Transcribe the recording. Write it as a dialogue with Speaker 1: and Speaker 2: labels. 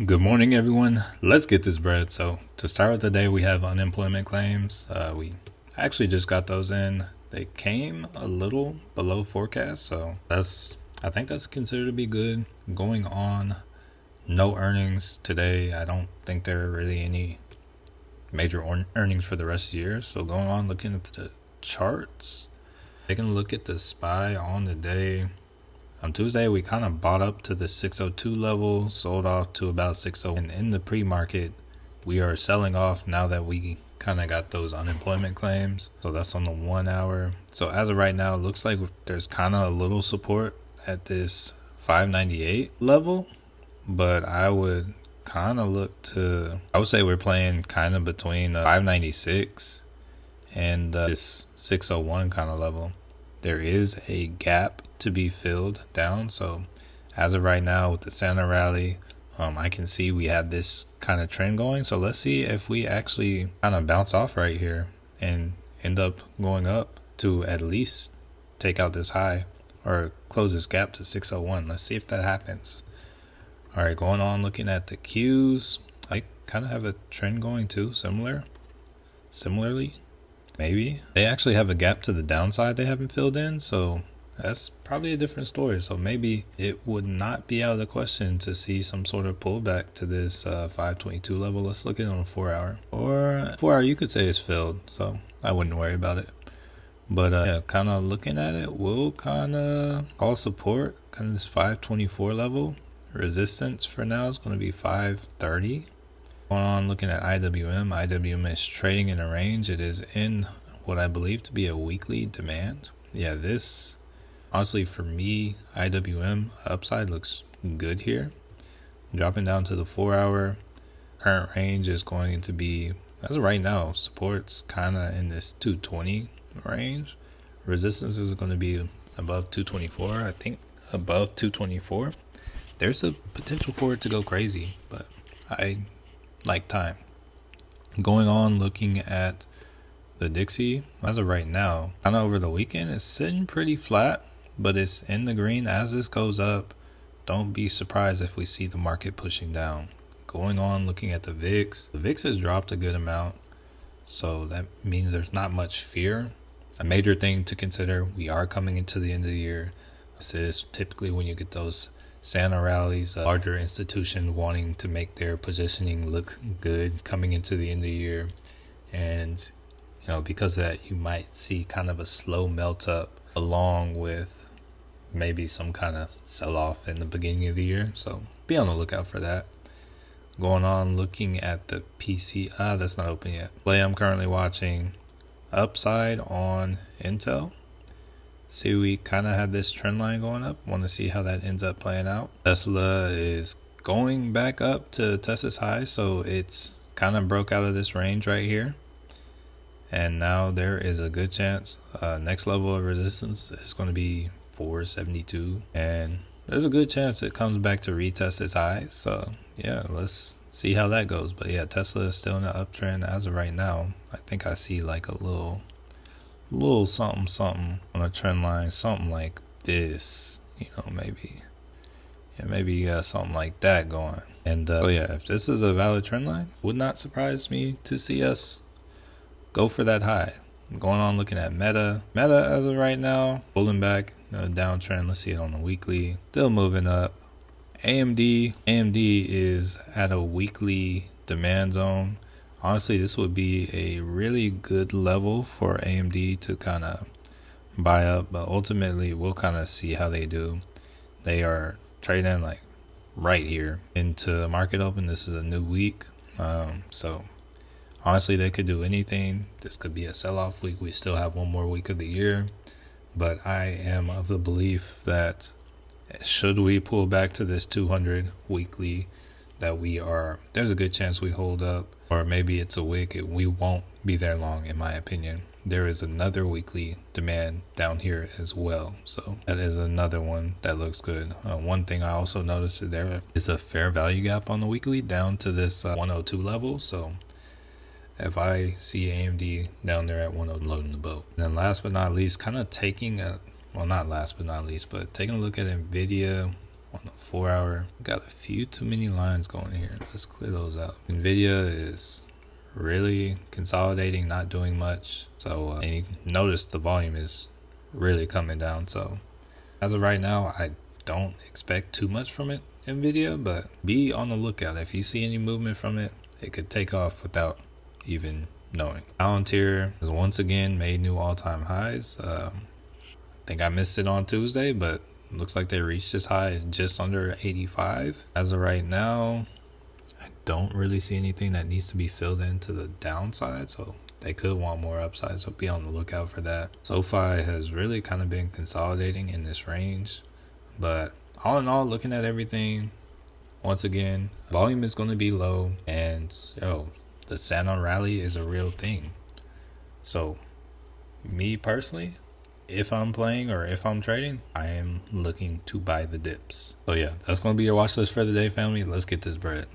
Speaker 1: Good morning, everyone. Let's get this bread. So, to start with the day, we have unemployment claims. We actually just got those in. They came a little below forecast, so I think that's considered to be good. Going on, no earnings today. I don't think there are really any major earnings for the rest of the year. So, going on, looking at the charts, taking a look at the SPY on the day. On Tuesday, we kind of bought up to the 602 level, sold off to about 60. And in the pre-market, we are selling off now that we kind of got those unemployment claims. So that's on the 1 hour. So as of right now, it looks like there's kind of a little support at this 598 level. But I would kind of I would say we're playing kind of between 596 and this 601 kind of level. There is a gap to be filled down. So as of right now with the Santa rally, I can see we had this kind of trend going. So let's see if we actually kind of bounce off right here and end up going up to at least take out this high or close this gap to 601. Let's see if that happens. All right, going on, looking at the Qs, I kind of have a trend going too, similarly. Maybe they actually have a gap to the downside they haven't filled in, so that's probably a different story. So maybe it would not be out of the question to see some sort of pullback to this 522 level. Let's look at it on a 4 hour. Or 4 hour, you could say it's filled, so I wouldn't worry about it. But yeah, kind of looking at it, we'll kind of call support, kind of this 524 level. Resistance for now is going to be 530. Going on, looking at IWM is trading in a range. It is in what I believe to be a weekly demand. Yeah, this, honestly, for me, IWM upside looks good here. Dropping down to the 4 hour, current range is going to be, as of right now, support's kind of in this 220 range. Resistance is going to be above 224, I think above 224. There's a potential for it to go crazy, but I like time. Going on, looking at the Dixie, as of right now, kind of over the weekend, it's sitting pretty flat, but it's in the green. As this goes up, don't be surprised if we see the market pushing down. Going on, looking at the VIX has dropped a good amount, so that means there's not much fear. A major thing to consider, we are coming into the end of the year. This is typically when you get those Santa rallies, larger institutions wanting to make their positioning look good coming into the end of the year. And, because of that, you might see kind of a slow melt up along with maybe some kind of sell off in the beginning of the year. So be on the lookout for that. Going on, looking at the PC. That's not open yet. Play I'm currently watching upside on Intel. See, we kind of had this trend line going up. Want to see how that ends up playing out. Tesla is going back up to test its high, so it's kind of broke out of this range right here. And now there is a good chance next level of resistance is going to be 472. And there's a good chance it comes back to retest its highs. So, yeah, let's see how that goes. But, yeah, Tesla is still in an uptrend as of right now. I think I see like a little something on a trend line, something like this, maybe you got something like that going. And if this is a valid trend line, would not surprise me to see us go for that high. Going on, looking at Meta as of right now, pulling back, downtrend. Let's see it on the weekly, still moving up. AMD is at a weekly demand zone. Honestly, this would be a really good level for AMD to kind of buy up, but ultimately we'll kind of see how they do. They are trading like right here into market open. This is a new week, so honestly they could do anything. This could be a sell-off week. We still have one more week of the year, but I am of the belief that should we pull back to this 200 weekly, that there's a good chance we hold up, or maybe it's a wick. We won't be there long, in my opinion. There is another weekly demand down here as well, so that is another one that looks good. One thing I also noticed is there is a fair value gap on the weekly down to this 102 level, so if I see AMD down there at 102, loading the boat. And then last but not least, kind of taking a look at Nvidia. on the 4 hour. Got a few too many lines going here. Let's clear those out. Nvidia is really consolidating, not doing much. So and you notice the volume is really coming down. So as of right now, I don't expect too much from it, Nvidia, but be on the lookout. If you see any movement from it, it could take off without even knowing. Palantir has once again made new all-time highs. I think I missed it on Tuesday, but looks like they reached this high just under 85. As of right now, I don't really see anything that needs to be filled into the downside, so they could want more upside, so be on the lookout for that. SoFi has really kind of been consolidating in this range, but all in all, looking at everything, once again, volume is going to be low, and the Santa rally is a real thing. So me personally, if I'm playing or if I'm trading, I am looking to buy the dips. So yeah, that's going to be your watch list for the day, family. Let's get this bread.